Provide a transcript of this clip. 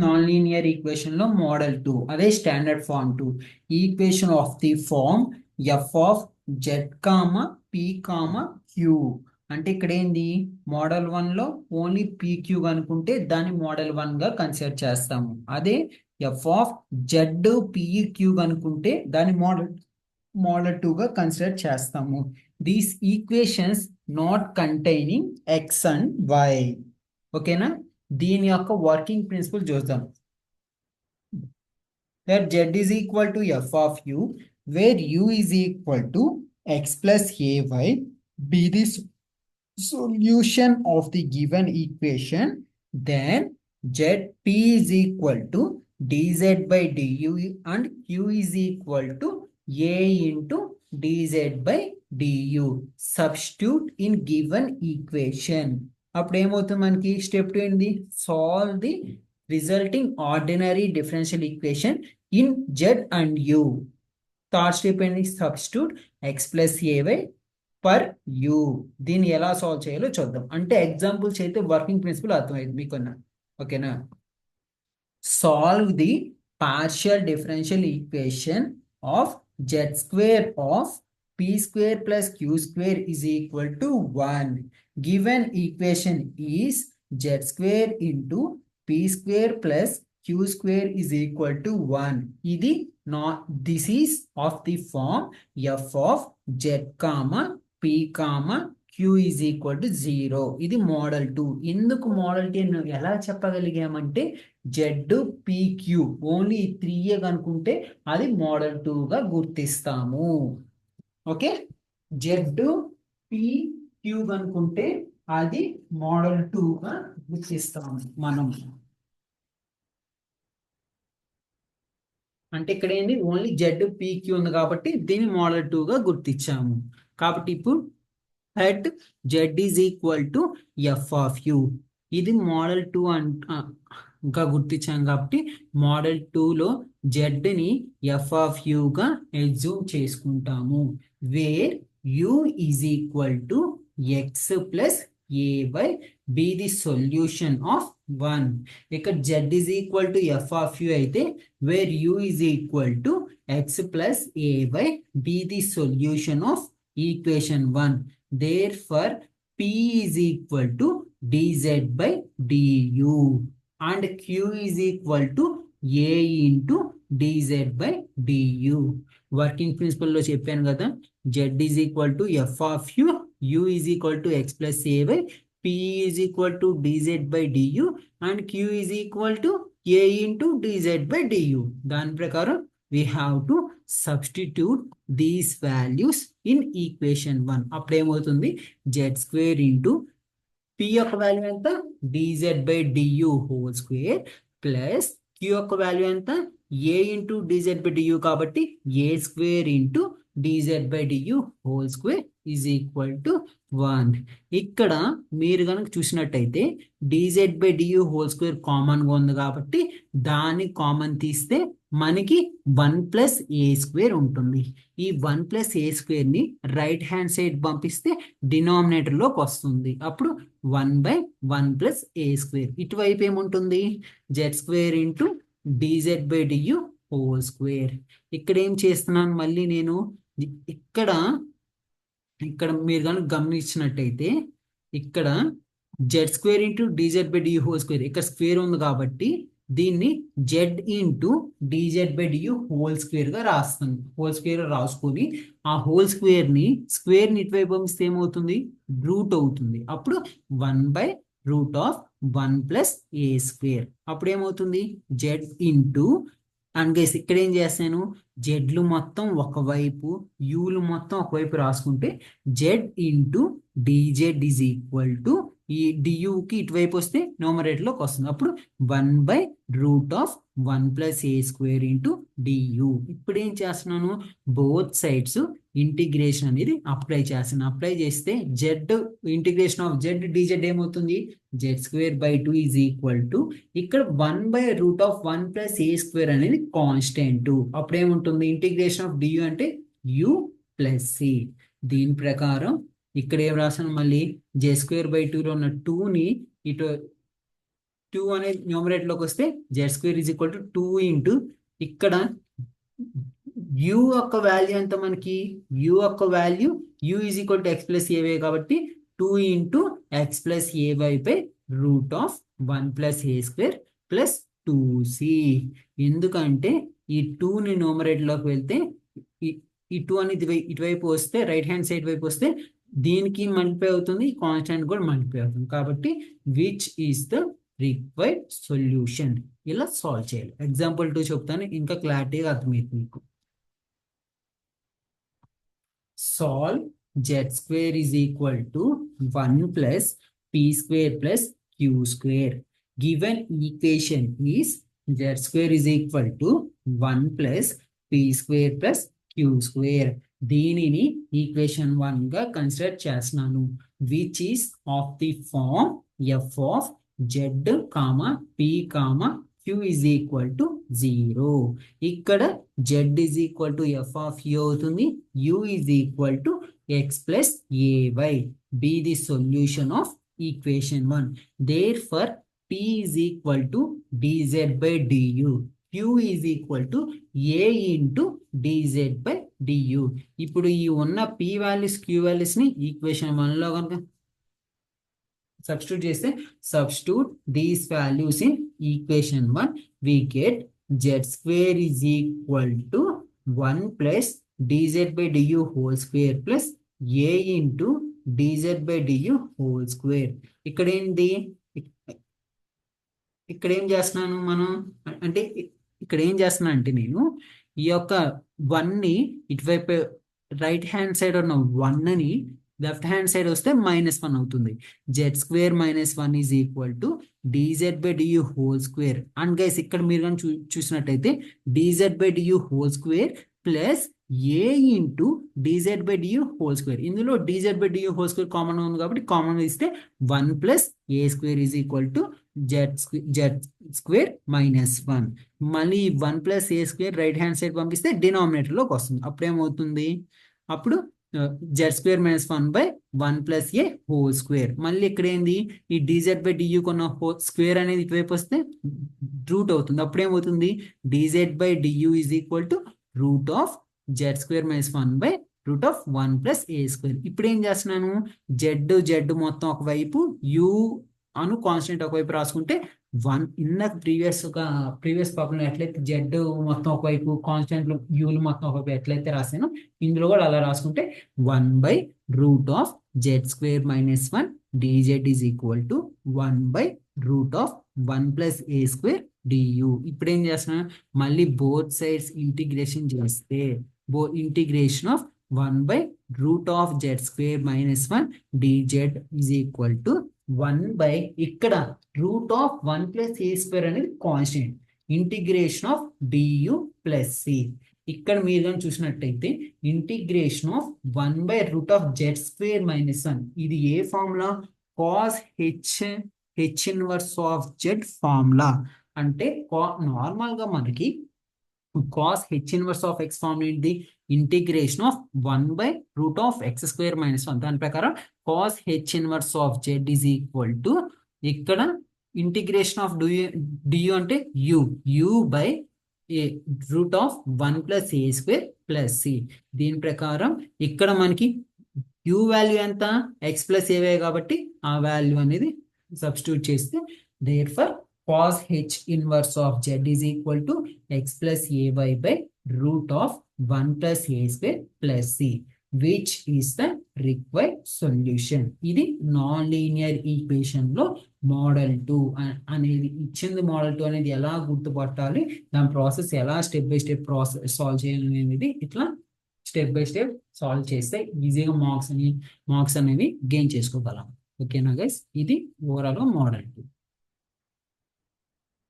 Non linear equation లో model 2 అదే standard form 2 equation of the form f of z comma p comma q. అంటే ఇక్కడ ఏంది, model 1 లో ఓన్లీ పీక్యూ అనుకుంటే దాన్ని మోడల్ 1 గా కన్సిడర్ చేస్తాము. అదే ఎఫ్ ఆఫ్ జెడ్ పిక్యూ అనుకుంటే దాన్ని మోడల్ 2 గా కన్సిడర్ చేస్తాము. These equations not containing x and y. ఓకేనా, దీని యొక్క వర్కింగ్ ప్రిన్సిపల్ చూద్దాం. That z is equal to f of u, where u is equal to x plus ay, be the solution of the given equation. Then zp is equal to dz by du and q is equal to a into dz by du. Substitute in given equation. అప్పుడు ఏమవుతుంది మనకి, step 2 ఏంది, solve the resulting ordinary differential equation in Z and U. Third step ఏంది, substitute X plus A Y per U. దీన్ని ఎలా solve చేయాలో చూద్దాం. అంటే ఎగ్జాంపుల్స్ అయితే వర్కింగ్ ప్రిన్సిపల్ అర్థమైంది మీకున్నా. ఓకేనా, solve the partial differential equation of Z square of p square plus q square is equal to 1. Given equation is z square into p square plus q square is equal to 1. This is of the form f of z comma p comma q is equal to 0. ఇది model 2. ఎందుకు model 2 ఎలా చెప్పగలిగామంటే Z PQ only 3 కనుకుంటే అది model 2 గా గుర్తిస్తాము. Okay, Z P Q అనుకుంటే అది model 2 గా గుర్తిస్తాము మనం. అంటే ఇక్కడ ఏంది, ఓన్లీ జెడ్ పిక్యూ ఉంది కాబట్టి దీన్ని మోడల్ 2 గా గుర్తించాము. కాబట్టి ఇప్పుడు head Z is equal to F of you, ఇది మోడల్ 2 గా గుర్తించాం కాబట్టి మోడల్ 2లో జెడ్ని ఎఫ్ ఆఫ్ యూగా ఎగ్జూమ్ చేసుకుంటాము. Where U is equal to X plus A Y, be the solution of 1. ఇక్కడ Z is equal to F of U అయితే where U is equal to X plus A Y, be the solution of equation 1. Therefore, P is equal to dz by du and Q is equal to A into dz by du. Working principle లో చెప్పాను కదా, Z is equal to f of u, U is equal to x plus ay, P is equal to dz by du and Q is equal to A into dz by du. దాని ప్రకారం we have to substitute these values in equation 1. అప్పుడు ఏమవుతుంది, z square into p యొక్క value ఎంత, dz by du whole square plus q యొక్క value ఎంత, a into dz by du కాబట్టి a square into dz by du whole square is equal to 1. ఇక్కడ మీరు కనుక చూసినట్టయితే dz by du whole square కామన్గా ఉంది కాబట్టి దాన్ని కామన్ తీస్తే మనకి 1 ప్లస్ ఏ స్క్వేర్ ఉంటుంది. ఈ 1 ప్లస్ ఏ స్క్వేర్ని రైట్ హ్యాండ్ సైడ్ పంపిస్తే డినామినేటర్లోకి వస్తుంది. అప్పుడు 1/1 ప్లస్ ఏ స్క్వేర్. ఇటువైపు ఏముంటుంది, z square into d z by d u whole square. ఇక్కడ ఏం చేస్తున్నాను మళ్ళీ నేను, ఇక్కడ మీరు కనుక గమనించినట్టయితే ఇక్కడ z square into d z by d u whole square, ఇక్కడ స్క్వేర్ ఉంది కాబట్టి దీన్ని z into d z by d u whole square గా రాస్తాను. హోల్ స్క్వేర్ రాసుకొని ఆ హోల్ స్క్వేర్ని ఇటువైపు పంపిస్తే ఏమవుతుంది, రూట్ అవుతుంది. అప్పుడు 1/√1 ప్లస్ ఏ స్క్వేర్. అప్పుడు ఏమవుతుంది, జెడ్ ఇంటూ అండ్ గైస్ ఇక్కడ ఏం చేస్తాను, జెడ్లు మొత్తం ఒకవైపు యూలు మొత్తం ఒకవైపు రాసుకుంటే Z into D Z is equal to ఈ డియుకి ఇటువైపు వస్తే న్యూమరేటర్లోకి వస్తుంది. అప్పుడు 1/√1 plus A square into D U. ఇప్పుడు ఏం చేస్తున్నాను, బోత్ సైడ్స్ ఇంటిగ్రేషన్ అనేది అప్లై చేస్తున్నాను. అప్లై చేస్తే Z integration of Z D Z ఏమవుతుంది, Z square by 2 is equal to ఇక్కడ 1/√1 ప్లస్ ఏ స్క్వేర్ అనేది కాన్స్టెంట్. అప్పుడు ఏముంటుంది, ఇంటిగ్రేషన్ ఆఫ్ డియు అంటే యు ప్లస్ సి. దీని ప్రకారం ఇక్కడ ఏం రాసాను మళ్ళీ, జెడ్ స్క్వేర్ బై 2లో ఉన్న 2ని ఇటు 2 అనేది న్యూమరేటర్ లోకి వస్తే Z square is equal to 2 into ఇక్కడ యూ యొక్క వాల్యూ ఎంత మనకి యూ యొక్క value U is equal to X plus A Y కాబట్టి 2 into X plus A Y by root of 1 plus A square plus 2c. ఎందుకంటే ఈ 2ని న్యూమరేటర్లోకి వెళ్తే ఈ 2 అనేది ఇటువైపు వస్తే రైట్ హ్యాండ్ సైడ్ వైపు వస్తే దీనికి మల్టిప్లై అవుతుంది, కాన్స్టాంట్ కూడా మల్టిప్లై అవుతుంది. కాబట్టి which is the required solution. ఇలా సాల్వ్ చేయాలి. ఎగ్జాంపుల్ 2 చెప్తాను, ఇంకా క్లారిటీగా అర్థమవుతుంది మీకు. Solve z square is equal to 1 plus p square plus q square. Given equation is z square is equal to 1 plus p square plus q square. దీనిని equation 1 గా consider చేస్తున్నాను. Which is of the form f of z comma p comma q is equal to 0. ఇక్కడ z is equal to f of u అవుతుంది, u is equal to x plus ay. B the solution of equation 1. Therefore p is equal to dz by du, q is equal to a into dz by du. ఇప్పుడు ఈ ఉన్న p values q values ని equation 1 లో కనుక substitute చేస్తే, substitute these values in equation 1, we get z square is equal to 1 plus dz by du whole square plus a into dz by du whole square. ఇక్కడ ఏంటి, ఇక్కడ ఏం చేస్తున్నాను మనం అంటే ఇక్కడ ఏం చేస్తున్నా అంటే నేను ఈ యొక్క 1ని ఇటువైపు రైట్ హ్యాండ్ సైడ్ ఉన్న 1ని లెఫ్ట్ హ్యాండ్ సైడ్ వస్తే -1 అవుతుంది. z square -1 is equal to dz by du whole square. And guys ఇక్కడ మీరు కానీ చూసినట్టయితే dz by du whole square plus a into dz by du whole square. ఇందులో dz by du whole square common ఉంది కాబట్టి common ఇస్తే 1 plus a square is equal to z square -1. మళ్ళీ 1 plus a square right hand side పంపిస్తే డినామినేటర్లోకి వస్తుంది. అప్పుడు ఏమవుతుంది, అప్పుడు z square -1 by 1 plus A whole square. మళ్ళీ ఇక్కడ ఏంది, ఈ dz బై du కొన్న స్క్వేర్ అనేది ఇటువైపు వస్తే రూట్ అవుతుంది. అప్పుడు ఏమవుతుంది, dz by du is equal to root of z square -1 by root of 1 plus A square. ఇప్పుడు ఏం చేస్తున్నాను, z మొత్తం ఒకవైపు u అను కాన్స్టెంట్ ఒకవైపు రాసుకుంటే 1 ఇందాక ప్రీవియస్ ప్రాబ్లం ఎట్లయితే z మొత్తం ఒకవైపు కాన్స్టెంట్ యూలు మొత్తం ఒకవైపు ఎట్లయితే రాసానో ఇందులో కూడా అలా రాసుకుంటే 1 by root of z square -1 dz is equal to 1 by root of 1 plus A square du. ఇప్పుడు ఏం చేస్తున్నా, మళ్ళీ బోత్ సైడ్స్ ఇంటిగ్రేషన్ చేస్తే integration of 1 by root of z square -1 dz is equal to 1 by ఇక్కడ root of 1 plus A square అనేది constant, integration of du plus C. ఇక్కడ మీరు కానీ చూసినట్టయితే integration of 1 by root of z square -1 ఇది ఏ formula, cos h inverse of z formula. అంటే normal గా మనకి cos h inverse of x formula ఏంటి, integration of 1 by root of x square -1. దాని ప్రకారం cos h inverse of z is equal to ఇక్కడ integration of du అంటే u by root of 1 plus A square plus C. దీని ప్రకారం ఇక్కడ మనకి u value ఎంత, x ప్లస్ ఏవై కాబట్టి ఆ వాల్యూ అనేది సబ్స్టిట్యూట్ చేస్తే therefore cos h inverse of z is equal to x plus ay by root of 1 plus a square plus c, which is the required solution. ఇది non linear equation లో model 2 అనేది ఇచ్చింది. Model 2 అనేది ఎలా గుర్తుపట్టాలి, దాని process ఎలా step by step process solve చేయాలి అనేది ఇట్లా స్టెప్ బై స్టెప్ సాల్వ్ చేస్తే ఈజీగా మార్క్స్ అనేవి గెయిన్ చేసుకోగలం. ఓకేనా గైస్, ఇది ఓవరాల్ మోడల్ 2.